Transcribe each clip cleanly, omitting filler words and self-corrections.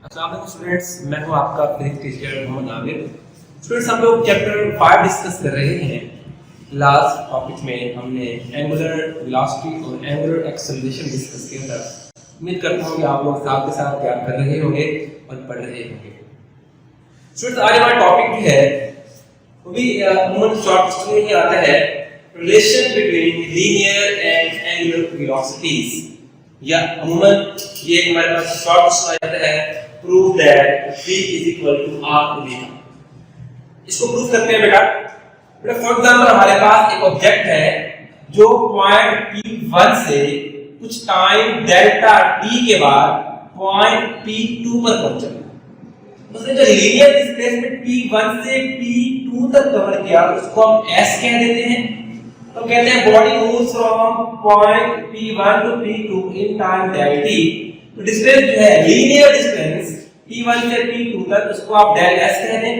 अस्सलाम स्टूडेंट्स, मैं हूं आपका physics teacher Mohammad Aamir. Students, हम लोग चैप्टर 5 डिस्कस कर रहे हैं। लास्ट टॉपिक में हमने एंगुलर वेलोसिटी और एंगुलर एक्सेलरेशन डिस्कस किया था। उम्मीद करता हूं कि आप लोग साथ के साथ तैयार कर रहे होंगे और पढ़ रहे होंगे। स्टूडेंट्स, आज हमारा टॉपिक जो है वो भी अमूमन शॉर्ट स्टोरी ही आता है, relation between linear and angular velocities, या अमूमन ये हमारे पास शॉर्ट स्टोरी आता है, prove that v is equal to r omega. इसको प्रूव करते हैं बेटा। फॉर एग्जांपल हमारे पास एक ऑब्जेक्ट है जो पॉइंट p1 से कुछ टाइम डेल्टा t के बाद पॉइंट p2 पर पहुंचा। उसने जो लीनियर डिस्प्लेसमेंट p1 से p2 तक कवर किया उसको हम s कह देते हैं। तो कहते हैं body moves from point p1 to p2 in time del t। तो डिस्टेंस जो है लीनियर डिस्टेंस p1 से p2 तक उसको आप del s कह दें,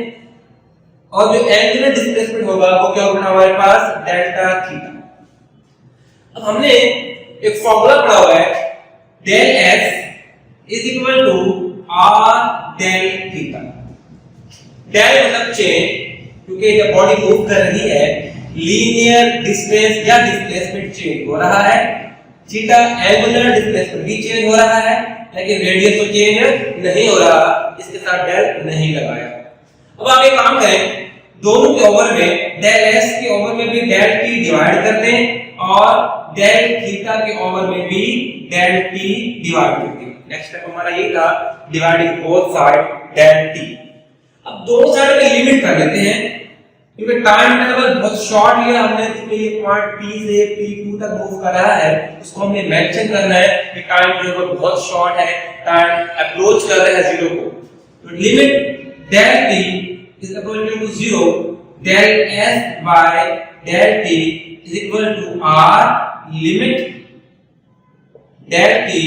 और जो एंगुलर डिस्प्लेसमेंट होगा वो क्या होगा हमारे पास डेल्टा थीटा। अब हमने एक फार्मूला पढ़ा हुआ है del s is equal to r del theta. del मतलब चेंज, क्योंकि जब बॉडी मूव कर रही है लीनियर डिस्टेंस या डिस्प्लेसमेंट चेंज हो रहा है, थीटा एंगुलर डिस्प्लेसमेंट भी चेंज हो रहा है, लेकिन रेडियस तो चेंज नहीं हो रहा, इसके साथ डेल नहीं लगाया। अब आप एक काम करें, दोनों के ओवर में डेल s के ओवर में भी डेल t डिवाइड कर दें और डेल थीटा के ओवर में भी डेल t डिवाइड कर दें। नेक्स्ट स्टेप हमारा ये था dividing both side del t। अब दोनों साइड की लिमिट कर लेते हैं, क्योंकि टाइम इंटरवल बहुत शॉर्ट लिया हमने, इसमें ये पॉइंट p से p2 तक मूव कर रहा है, उसको हमने मेंशन करना है कि टाइम इंटरवल बहुत शॉर्ट है, टाइम अप्रोच कर रहा है 0 को। तो limit del t is equal to 0, del s by del t is equal to r, limit del t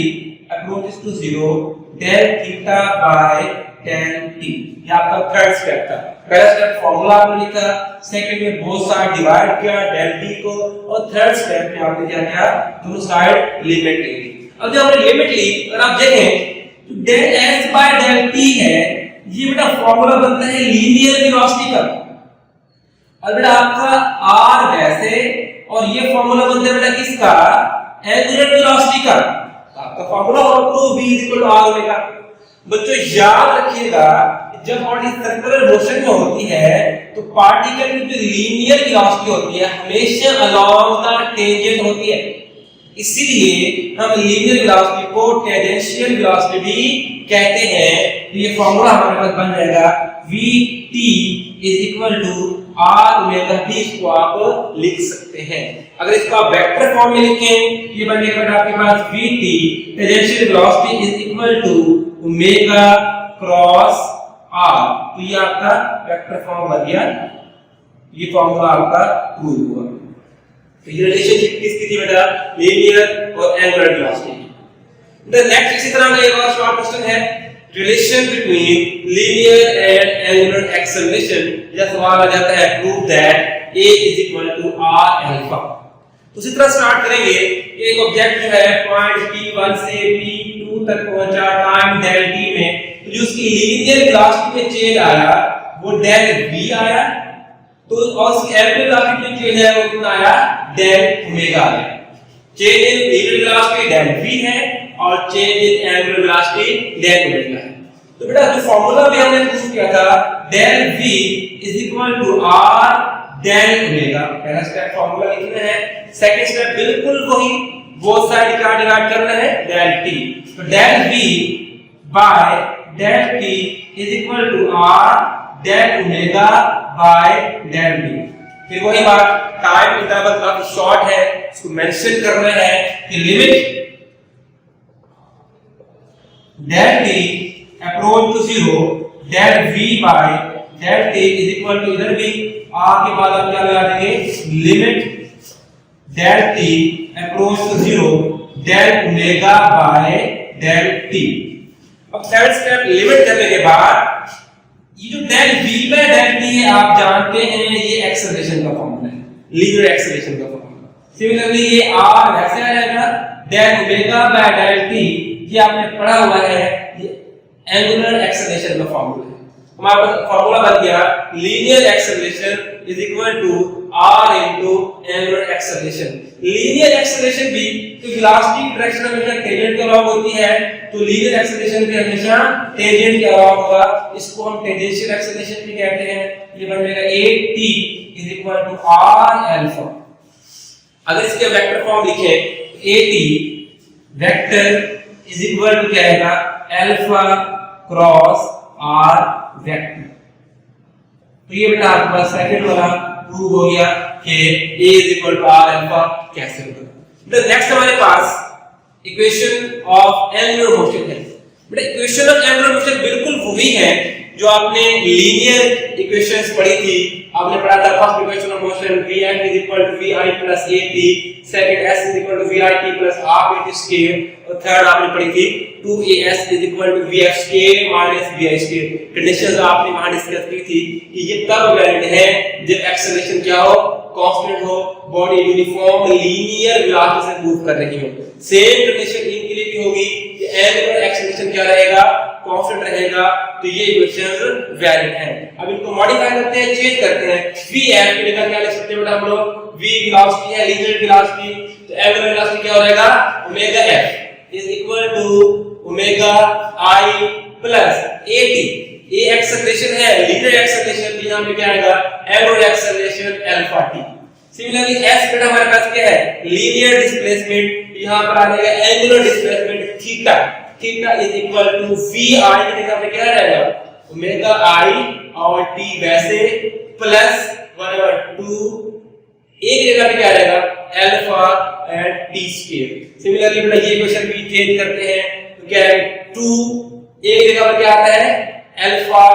approaches to 0, del theta by tan t। ये आपका थर्ड स्टेप था। पहला स्टेप फॉर्मूला आपने लिखा, सेकंड में बोथ साइड डिवाइड किया del t को, और थर्ड स्टेप में आपने क्या किया, दोनों साइड लिमिट ले ली। अब जब हमने लिमिट ली और आप देखें तो del s by del t है, ये बेटा फॉर्मूला बनता है लीनियर वेलोसिटी का, और बेटा आपका r वैसे, और ये फॉर्मूला बनता है बेटा किसका, एंगुलर वेलोसिटी का। आपका फॉर्मूला होगा prove v equal to r omega. बच्चों याद रखिएगा, जब बॉडी सर्कुलर मोशन में होती है तो पार्टिकल की जो लीनियर वेलोसिटी होती है हमेशा अलोंग द टेंजेंट होती है, इसीलिए हम लीनियर वेलोसिटी को टेंजेंशियल वेलोसिटी भी कहते हैं। तो ये फॉर्मूला हमारे पास बन जाएगा vt is equal to r omega t, इसको आप लिख सकते हैं। अगर इसको आप वेक्टर फॉर्म में लिखें, ये बन जाएगा आपके पास vt tangential velocity is equal to omega cross r। तो ये आपका वेक्टर फॉर्म बन गया, ये फॉर्मूला आपका प्रूव हुआ। तो ये रिलेशनशिप किसकी थी बेटा, लीनियर और एंगुलर वेलोसिटी। द नेक्स्ट इसी तरह का एक और शॉर्ट क्वेश्चन है, relation between linear and angular acceleration. यह सवाल आ जाता है prove that a is equal to r alpha. तो इसी तरह स्टार्ट करेंगे, एक ऑब्जेक्ट जो है पॉइंट p1 से p2 तक पहुंचा टाइम del t में, तो जो उसकी लीनियर वेलोसिटी में चेंज आया वो del v आया, तो और उसकी एंगुलर वेलोसिटी में चेंज है वो कितना आया, del ओमेगा आया। Change in linear velocity del v है और change in angular velocity del omega है। तो बेटा जो फार्मूला भी हमने प्रूव किया था del v is equal to r del omega, पहला स्टेप फार्मूला लिखना है, सेकंड स्टेप बिल्कुल वही, बोथ साइड क्या डिवाइड करना है, del t। तो del v by del t is equal to r del omega by del v। फिर वही बात, टाइम इंटरवल काफी शॉर्ट है, इसको मेंशन करना है कि limit del t approach to 0, del v by del t is equal to, इधर भी r के बाद आप क्या लगा देंगे, limit del t approach to 0, del omega by del t। अब थर्ड स्टेप लिमिट करने के बाद ये जो del v by del t है आप जानते हैं ये एक्सेलरेशन का फॉर्मूला है, लीनियर एक्सेलरेशन का फॉर्मूला। सिमिलरली ये r वैसे आ जाएगा del omega by del t, ये आपने पढ़ा हुआ है, ये एंगुलर एक्सेलरेशन का फॉर्मूला है। हमारे पास फॉर्मूला बन गया linear acceleration is equal to r into angular acceleration. Linear acceleration भी तो वेलोसिटी की डायरेक्शन हमेशा टेंजेंट के अलावा होती है, तो लीनियर एक्सेलरेशन भी हमेशा टेंजेंट के अलावा होगा। इसको हम टेंजेंशियल एक्सेलरेशन भी कहते हैं। ये बन जाएगा at is equal to r alpha. अगर इसके वेक्टर फॉर्म लिखें at vector is equal to क्या आएगा अल्फा क्रॉस r वेक्टर। तो ये बेटा आपके पास सेकंड वाला प्रूव हो गया कि a is equal to r alpha कैसे होगा। बेटा नेक्स्ट हमारे पास इक्वेशन ऑफ एंगुलर मोशन है। बेटा इक्वेशन ऑफ एंगुलर मोशन बिल्कुल वही है जो आपने लीनियर इक्वेशंस पढ़ी थी। आपने पढ़ा था first equation of motion vf is equal to vi plus at, second s is equal to vit plus rpt square, और थर्ड आपने पढ़ी थी 2as is equal to vf square minus vi square. Conditions आपने वहां discuss की थी कि ये तब वैलिड है जब एक्सेलरेशन क्या हो, कांस्टेंट हो, बॉडी यूनिफॉर्म लीनियर वेलोसिटी से मूव कर रही हो। सेम कंडीशन इनके लिए भी होगी कि एंगुलर एक्सेलरेशन क्या रहेगा, कांस्टेंट रहेगा, तो ये इक्वेशंस वैलिड हैं। अब इनको मॉडिफाई करते हैं, चेंज करते हैं। vf की जगह क्या लिख सकते हैं बेटा हम लोग, v वेलोसिटी है लीनियर वेलोसिटी, तो एंगुलर वेलोसिटी क्या हो जाएगा omega f is equal to omega i plus at। ये एक्सेलरेशन है लीनियर एक्सेलरेशन, तो यहां पे क्या आएगा angular acceleration alpha t। Similarly s बेटा हमारे पास क्या है लीनियर डिस्प्लेसमेंट, यहां पर आ जाएगा angular displacement theta. Theta is equal to vi की जगह पे क्या रहेगा ओमेगा i और t वैसे प्लस 1/2 एक जगह पे क्या रहेगा alpha and t square. Similarly बेटा ये इक्वेशन भी चेंज करते हैं, तो क्या है 2 एक जगह पर क्या आता है अल्फा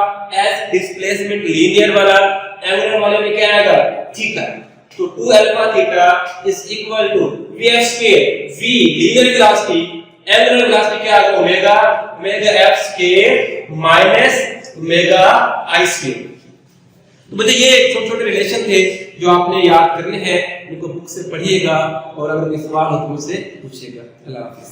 s डिस्प्लेसमेंट लीनियर वाला, एंगुलर वाले में क्या आएगा थीटा, तो 2 alpha theta is equal to vf square, v linear velocity, angular velocity क्या आएगा omega f square minus omega i square. तो मुझे ये छोटे छोटे रिलेशन थे जो आपने याद करने हैं, इनको बुक से पढ़िएगा और अगर कोई सवाल हो तो मुझसे पूछिएगा। अल्लाह हाफिज़।